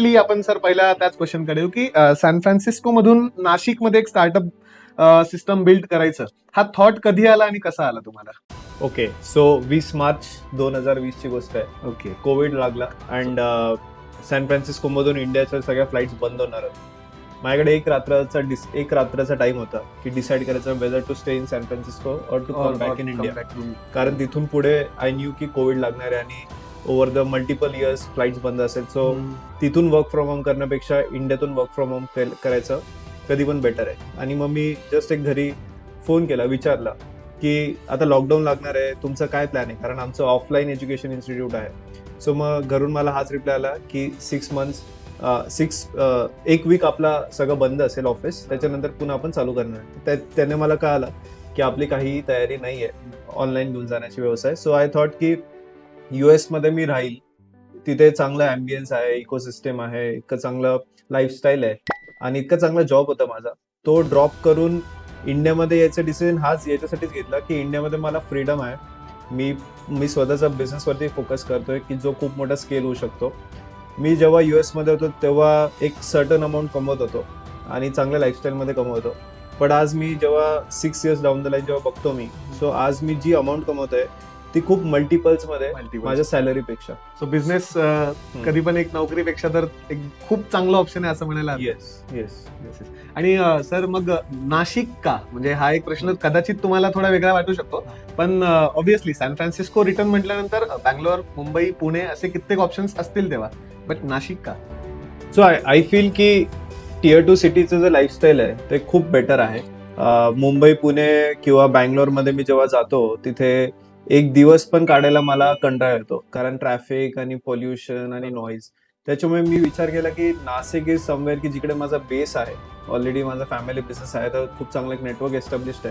Directly आपण sir पहिला त्याच क्वेश्चन कडे येऊ की सॅन फ्रान्सिस्को मधून नाशिक मध्ये एक स्टार्टअप सिस्टम बिल्ड करायचं, हा थॉट कधी आला आणि कसा आला तुम्हाला? ओके, सो 20 मार्च 2020 ची गोष्ट आहे. ओके. कोविड लागला अँड सॅन फ्रान्सिस्को मधून इंडियाच्या सगळ्या फ्लाईट्स बंद होणार होत्या. माझ्याकडे एक रात्राचा टाइम होता की डिसाईड करायचं whether to stay in San Francisco or to come back in India. कारण तिथून पुढे आय न्यू की कोविड लागणार आहे आणि over the multiple years flights बंद असेल. सो तिथून वर्क फ्रॉम होम करण्यापेक्षा इंडियातून वर्क फ्रॉम होम करायचं कधी पण बेटर आहे. आणि मग मी जस्ट एक घरी फोन केला, विचारला की आता लॉकडाऊन लागणार आहे, तुमचं काय प्लॅन आहे, कारण आमचं ऑफलाईन एज्युकेशन इन्स्टिट्यूट आहे. सो मग घरून मला हाच रिप्लाय आला की 6 मंथ्स एक वीक आपला सगळं बंद असेल ऑफिस, त्याच्यानंतर पुन्हा आपण चालू करणार. त्याने मला कळालं की आपली काहीही तयारी नाही आहे ऑनलाईन घेऊन जाण्याची व्यवसाय. सो आय थॉट की US मध्ये मी राहील, तिथे चांगलं अँबियन्स आहे, इकोसिस्टम आहे, इतकं चांगलं लाईफस्टाईल आहे आणि इतका चांगला जॉब होता माझा. तो ड्रॉप करून इंडियामध्ये यायचं डिसिजन हाच याच्यासाठीच घेतला की इंडियामध्ये मला फ्रीडम आहे. मी स्वतःचा बिझनेसवरती फोकस करतोय की जो खूप मोठा स्केल होऊ शकतो. मी जेव्हा US मध्ये होतो तेव्हा एक सर्टन अमाऊंट कमवत होतो आणि चांगल्या लाईफस्टाईलमध्ये कमवतो. पण आज मी जेव्हा 6 इयर्स डाऊन द लाईन जेव्हा बघतो मी, सो आज मी जी अमाऊंट कमवतोय ती खूप मल्टिपल्स मध्ये माझ्या सॅलरीपेक्षा. सो बिझनेस कधी पण एक नोकरीपेक्षा तर एक खूप चांगलं ऑप्शन आहे असं म्हणायला हरकत नाही. येस. आणि सर मग नाशिक का, म्हणजे हा एक प्रश्न कदाचित तुम्हाला थोडा वेगळा वाटू शकतो, पण ऑब्व्हियसली सॅन फ्रान्सिस्को रिटर्न म्हटल्यानंतर बँगलोर, मुंबई, पुणे असे कित्येक ऑप्शन्स असतील तेव्हा, बट नाशिक का? सो आय फील की टियर 2 सिटीचं जे लाईफस्टाईल आहे ते खूप बेटर आहे. मुंबई, पुणे किंवा बँगलोरमध्ये मी जेव्हा जातो तिथे एक दिवस पण काढायला मला कंटाळा येतो, कारण ट्रॅफिक आणि पोल्युशन आणि नॉईज. त्याच्यामुळे मी विचार केला की नाशिक इज समवेअर की जिकडे माझा बेस आहे, ऑलरेडी माझा फॅमिली बिझनेस आहे, तर खूप चांगलं एक नेटवर्क एस्टॅब्लिश्ड आहे.